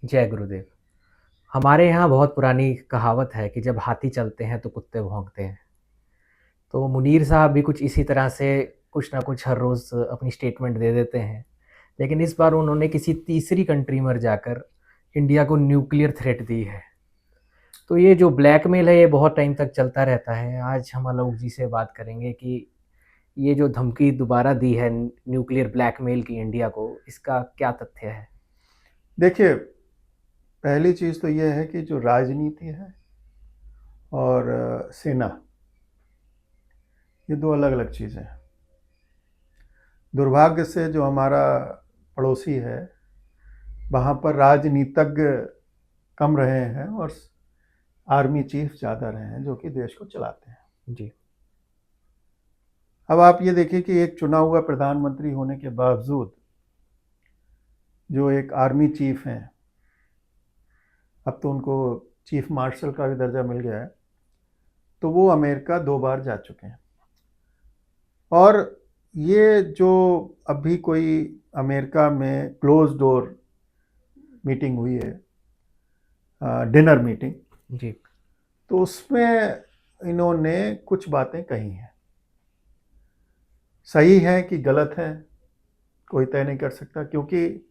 जय गुरुदेव। हमारे यहाँ बहुत पुरानी कहावत है कि जब हाथी चलते हैं तो कुत्ते भौंकते हैं। तो मुनीर साहब भी कुछ इसी तरह से कुछ ना कुछ हर रोज़ अपनी स्टेटमेंट दे देते हैं। लेकिन इस बार उन्होंने किसी तीसरी कंट्री में जाकर इंडिया को न्यूक्लियर थ्रेट दी है। तो ये जो ब्लैकमेल है ये बहुत टाइम तक चलता रहता है। आज हम आलोक जी से बात करेंगे कि ये जो धमकी दोबारा दी है न्यूक्लियर ब्लैकमेल की इंडिया को, इसका क्या तथ्य है? देखिए, पहली चीज़ तो ये है कि जो राजनीति है और सेना, ये दो अलग अलग चीज़ें हैं। दुर्भाग्य से जो हमारा पड़ोसी है, वहाँ पर राजनीतिज्ञ कम रहे हैं और आर्मी चीफ ज़्यादा रहे हैं जो कि देश को चलाते हैं। जी। अब आप ये देखिए कि एक चुना हुआ प्रधानमंत्री होने के बावजूद जो एक आर्मी चीफ हैं, अब तो उनको चीफ मार्शल का भी दर्जा मिल गया है, तो वो अमेरिका 2 बार जा चुके हैं। और ये जो अभी कोई अमेरिका में क्लोज डोर मीटिंग हुई है, डिनर मीटिंग, जी। तो उसमें इन्होंने कुछ बातें कही हैं। सही है कि गलत है, कोई तय नहीं कर सकता, क्योंकि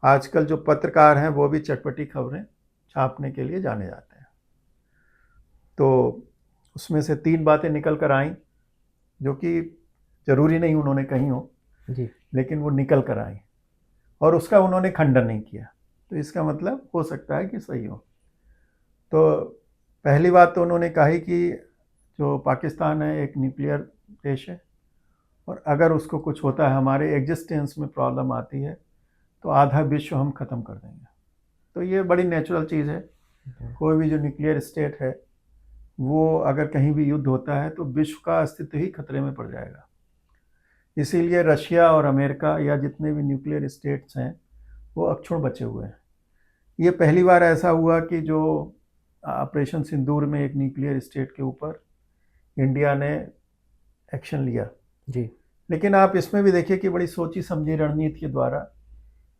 आजकल जो पत्रकार हैं वो भी चटपटी खबरें छापने के लिए जाने जाते हैं। तो उसमें से 3 बातें निकल कर आईं, जो कि ज़रूरी नहीं उन्होंने कही हो, जी। लेकिन वो निकल कर आई और उसका उन्होंने खंडन नहीं किया। तो इसका मतलब हो सकता है कि सही हो। तो पहली बात तो उन्होंने कही कि जो पाकिस्तान है एक न्यूक्लियर देश है, और अगर उसको कुछ होता है, हमारे एग्जिस्टेंस में प्रॉब्लम आती है, तो आधा विश्व हम ख़त्म कर देंगे। तो ये बड़ी नेचुरल चीज़ है। कोई भी जो न्यूक्लियर स्टेट है, वो अगर कहीं भी युद्ध होता है तो विश्व का अस्तित्व ही खतरे में पड़ जाएगा। इसीलिए रशिया और अमेरिका या जितने भी न्यूक्लियर स्टेट्स हैं, वो अक्षुण्ण बचे हुए हैं। ये पहली बार ऐसा हुआ कि जो ऑपरेशन सिंदूर में एक न्यूक्लियर स्टेट के ऊपर इंडिया ने एक्शन लिया। जी। लेकिन आप इसमें भी देखिए कि बड़ी सोची समझी रणनीति के द्वारा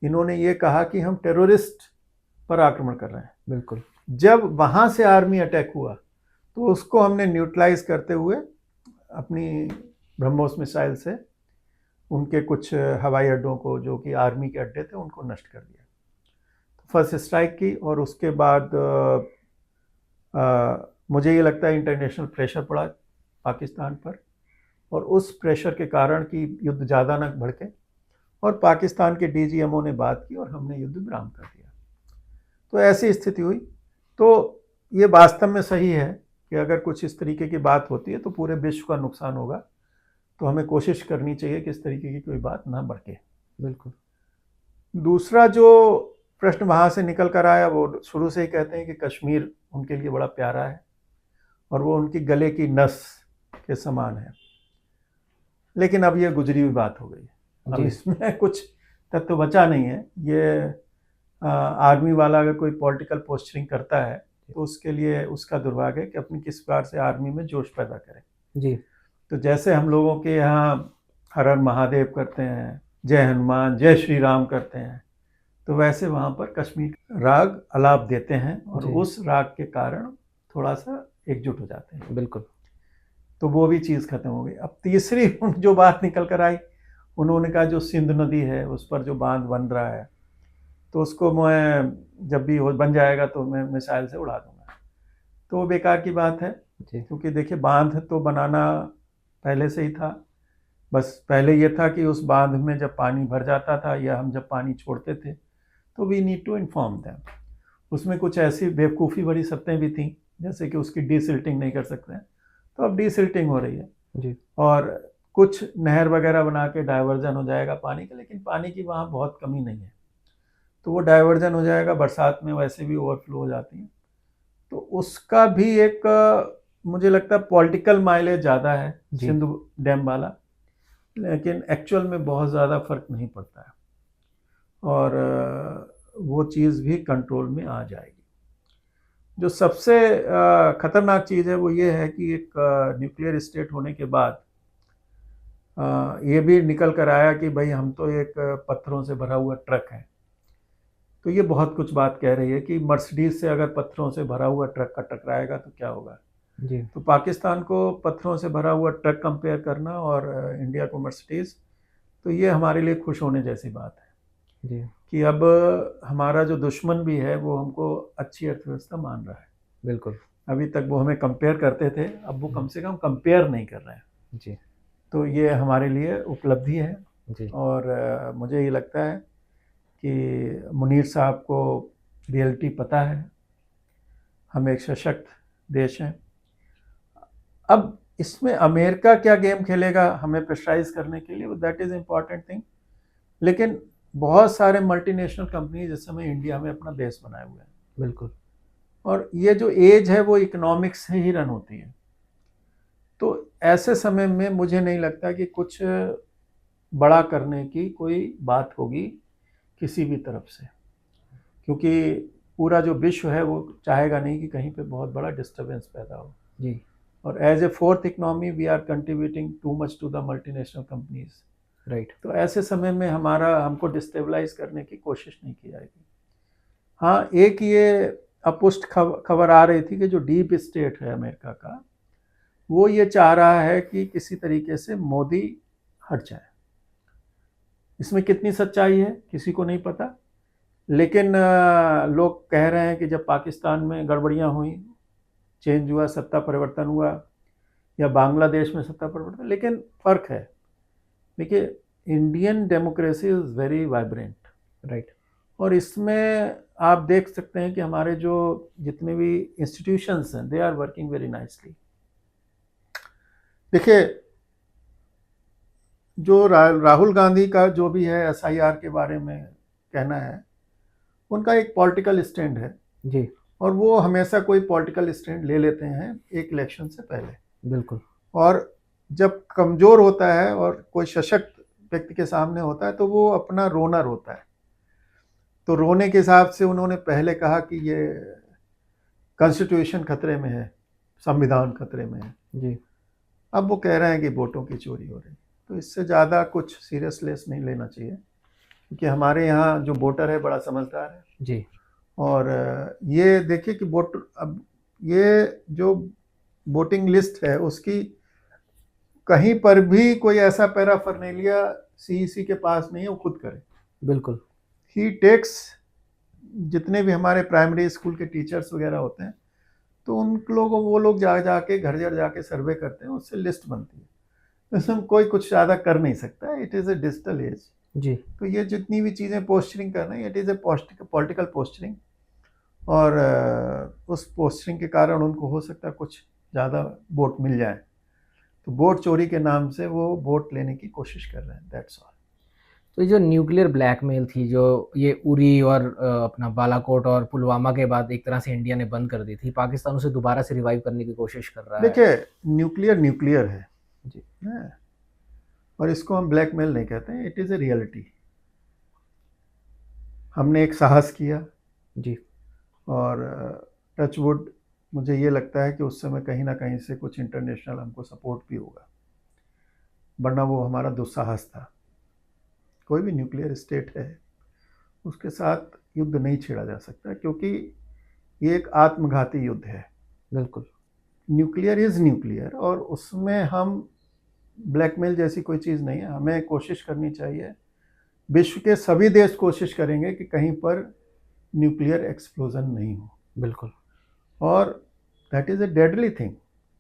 इन्होंने ये कहा कि हम टेररिस्ट पर आक्रमण कर रहे हैं। बिल्कुल। जब वहाँ से आर्मी अटैक हुआ तो उसको हमने न्यूट्रलाइज करते हुए अपनी ब्रह्मोस मिसाइल से उनके कुछ हवाई अड्डों को, जो कि आर्मी के अड्डे थे, उनको नष्ट कर दिया। तो फर्स्ट स्ट्राइक की, और उसके बाद मुझे ये लगता है इंटरनेशनल प्रेशर पड़ा पाकिस्तान पर, और उस प्रेशर के कारण कि युद्ध ज़्यादा न भड़के, और पाकिस्तान के डीजीएमओ ने बात की और हमने युद्ध विराम कर दिया। तो ऐसी स्थिति हुई। तो ये वास्तव में सही है कि अगर कुछ इस तरीके की बात होती है तो पूरे विश्व का नुकसान होगा, तो हमें कोशिश करनी चाहिए कि इस तरीके की कोई बात ना बढ़े। बिल्कुल। दूसरा जो प्रश्न वहाँ से निकल कर आया, वो शुरू से ही कहते हैं कि कश्मीर उनके लिए बड़ा प्यारा है और वो उनकी गले की नस के समान है। लेकिन अब ये गुजरी हुई बात हो गई। अब जी। इसमें कुछ तत्व बचा नहीं है। ये आर्मी वाला अगर कोई पॉलिटिकल पोस्चरिंग करता है तो उसके लिए उसका दुर्भाग्य है कि अपनी किस प्रकार से आर्मी में जोश पैदा करे। जी। तो जैसे हम लोगों के यहाँ हर हर महादेव करते हैं, जय हनुमान, जय श्री राम करते हैं, तो वैसे वहाँ पर कश्मीर राग अलाप देते हैं और जी। उस राग के कारण थोड़ा सा एकजुट हो जाते हैं। बिल्कुल। तो वो भी चीज़ खत्म हो गई। अब तीसरी जो बात निकल कर आई, उन्होंने कहा जो सिंध नदी है उस पर जो बांध बन रहा है, तो उसको मैं जब भी वो बन जाएगा तो मैं मिसाइल से उड़ा दूंगा। तो वो बेकार की बात है, जी। क्योंकि देखिए बांध तो बनाना पहले से ही था। बस पहले ये था कि उस बांध में जब पानी भर जाता था या हम जब पानी छोड़ते थे, तो we need to inform them. उसमें कुछ ऐसी बेवकूफ़ी भरी शर्तें भी थी, जैसे कि उसकी डीसिल्टिंग नहीं कर सकते हैं, तो अब डीसिल्टिंग हो रही है। जी। और कुछ नहर वगैरह बना के डाइवर्जन हो जाएगा पानी का, लेकिन पानी की वहाँ बहुत कमी नहीं है, तो वो डाइवर्जन हो जाएगा। बरसात में वैसे भी ओवरफ्लो हो जाती है, तो उसका भी एक मुझे लगता है पॉलिटिकल माइलेज ज़्यादा है जी। सिंधु डैम वाला, लेकिन एक्चुअल में बहुत ज़्यादा फर्क नहीं पड़ता है, और वो चीज़ भी कंट्रोल में आ जाएगी। जो सबसे खतरनाक चीज़ है वो ये है कि एक न्यूक्लियर स्टेट होने के बाद ये भी निकल कर आया कि भाई हम तो एक पत्थरों से भरा हुआ ट्रक है। तो ये बहुत कुछ बात कह रही है कि मर्सिडीज से अगर पत्थरों से भरा हुआ ट्रक का टकराएगा तो क्या होगा। जी। तो पाकिस्तान को पत्थरों से भरा हुआ ट्रक कंपेयर करना और इंडिया को मर्सिडीज, तो ये हमारे लिए खुश होने जैसी बात है जी। कि अब हमारा जो दुश्मन भी है वो हमको अच्छी अर्थव्यवस्था मान रहा है। बिल्कुल। अभी तक वो हमें कंपेयर करते थे, अब वो कम से कम कंपेयर नहीं कर रहे हैं। जी। तो ये हमारे लिए उपलब्धि है। जी। और मुझे ये लगता है कि मुनीर साहब को रियलिटी पता है, हम एक सशक्त देश हैं। अब इसमें अमेरिका क्या गेम खेलेगा हमें प्रेशराइज करने के लिए, दैट इज़ इम्पॉर्टेंट थिंग। लेकिन बहुत सारे मल्टीनेशनल कंपनी इस समय इंडिया में अपना बेस बनाए हुए हैं, बिल्कुल। और ये जो एज है वो इकोनॉमिक्स से ही रन होती है। तो ऐसे समय में मुझे नहीं लगता कि कुछ बड़ा करने की कोई बात होगी किसी भी तरफ से, क्योंकि पूरा जो विश्व है वो चाहेगा नहीं कि कहीं पे बहुत बड़ा डिस्टर्बेंस पैदा हो। जी। और as a fourth economy we are contributing too much to the multinational companies. Right. तो ऐसे समय में हमको डिस्टेबलाइज करने की कोशिश नहीं की जाएगी। हाँ, एक ये अपुष्ट खबर आ रही थी कि जो डीप स्टेट है अमेरिका का, वो ये चाह रहा है कि किसी तरीके से मोदी हट जाए। इसमें कितनी सच्चाई है किसी को नहीं पता, लेकिन लोग कह रहे हैं कि जब पाकिस्तान में गड़बड़ियाँ हुई, चेंज हुआ, सत्ता परिवर्तन हुआ, या बांग्लादेश में सत्ता परिवर्तन, लेकिन फ़र्क है। देखिए, Indian democracy is very vibrant. Right. और इसमें आप देख सकते हैं कि हमारे जो जितने भी इंस्टीट्यूशंस हैं they are working very nicely. देखिए, जो राहुल गांधी का जो भी है SIR के बारे में कहना है, उनका एक पॉलिटिकल स्टैंड है। जी। और वो हमेशा कोई पॉलिटिकल स्टैंड ले लेते हैं एक इलेक्शन से पहले। बिल्कुल। और जब कमज़ोर होता है और कोई सशक्त व्यक्ति के सामने होता है तो वो अपना रोना रोता है। तो रोने के हिसाब से उन्होंने पहले कहा कि ये कॉन्स्टिट्यूशन खतरे में है, संविधान खतरे में है। जी। अब वो कह रहे हैं कि वोटों की चोरी हो रही। तो इससे ज़्यादा कुछ सीरियसनेस नहीं लेना चाहिए, क्योंकि हमारे यहाँ जो वोटर है बड़ा समझदार है। जी। और ये देखिए कि अब ये जो वोटिंग लिस्ट है उसकी कहीं पर भी कोई ऐसा पैराफर्नेलिया CEC के पास नहीं है, वो खुद करे। बिल्कुल। ही टेक्स, जितने भी हमारे प्राइमरी स्कूल के टीचर्स वगैरह होते हैं, तो उन लोगों वो लोग जाके घर जाके सर्वे करते हैं, उससे लिस्ट बनती है। इसमें कोई कुछ ज़्यादा कर नहीं सकता है। It is a digital age. जी। तो ये जितनी भी चीज़ें पोस्चरिंग कर रहे हैं, it is a political posturing. और उस पोस्चरिंग के कारण उनको हो सकता है कुछ ज़्यादा वोट मिल जाए, तो वोट चोरी के नाम से वो वोट लेने की कोशिश कर रहे हैं, दैट्स ऑल। तो ये जो न्यूक्लियर ब्लैकमेल थी, जो ये उरी और अपना बालाकोट और पुलवामा के बाद एक तरह से इंडिया ने बंद कर दी थी, पाकिस्तान उसे दोबारा से रिवाइव करने की कोशिश कर रहा है। देखिए, न्यूक्लियर है जी। और इसको हम ब्लैकमेल नहीं कहते हैं, इट इज़ ए रियलिटी। हमने एक साहस किया। जी। और टचवुड, मुझे ये लगता है कि उस समय कहीं ना कहीं से कुछ इंटरनेशनल हमको सपोर्ट भी होगा, वरना वो हमारा दुस्साहस था। कोई भी न्यूक्लियर स्टेट है उसके साथ युद्ध नहीं छेड़ा जा सकता, क्योंकि ये एक आत्मघाती युद्ध है। बिल्कुल। न्यूक्लियर इज़ न्यूक्लियर, और उसमें हम ब्लैकमेल जैसी कोई चीज़ नहीं है। हमें कोशिश करनी चाहिए, विश्व के सभी देश कोशिश करेंगे कि कहीं पर न्यूक्लियर एक्सप्लोजन नहीं हो। बिल्कुल। और that is a deadly thing.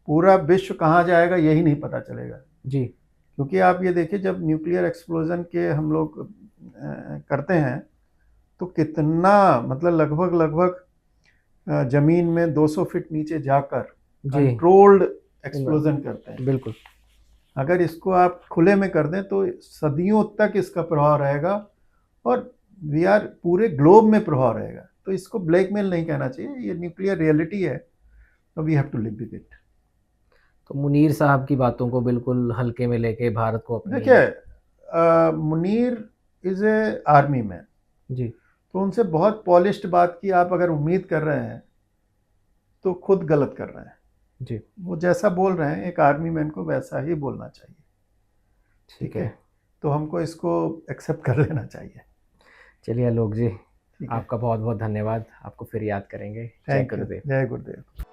पूरा विश्व कहाँ जाएगा यही नहीं पता चलेगा। जी। क्योंकि आप ये देखिए, जब न्यूक्लियर एक्सप्लोजन के हम लोग करते हैं तो कितना, मतलब लगभग ज़मीन में 200 फीट नीचे जाकर कंट्रोल्ड एक्सप्लोजन करते हैं। बिल्कुल। अगर इसको आप खुले में कर दें तो सदियों तक इसका प्रभाव रहेगा, और पूरे ग्लोब में प्रभाव रहेगा। तो इसको ब्लैकमेल नहीं कहना चाहिए, ये न्यूक्लियर रियलिटी है, तो we have to live with it. तो मुनीर साहब की बातों को बिल्कुल हल्के में लेके भारत को अपनी। देखिए, Munir is a army man. जी। तो उनसे बहुत पॉलिश्ड बात की आप अगर उम्मीद कर रहे हैं तो खुद गलत कर रहे हैं। जी। वो जैसा बोल रहे हैं एक आर्मी मैन को वैसा ही बोलना चाहिए। ठीक है, तो हमको इसको एक्सेप्ट कर लेना चाहिए। चलिए आलोक जी, ठीक है। आपका बहुत बहुत धन्यवाद। आपको फिर याद करेंगे। जय थैंक यू। गुरुदेव। जय गुरुदेव।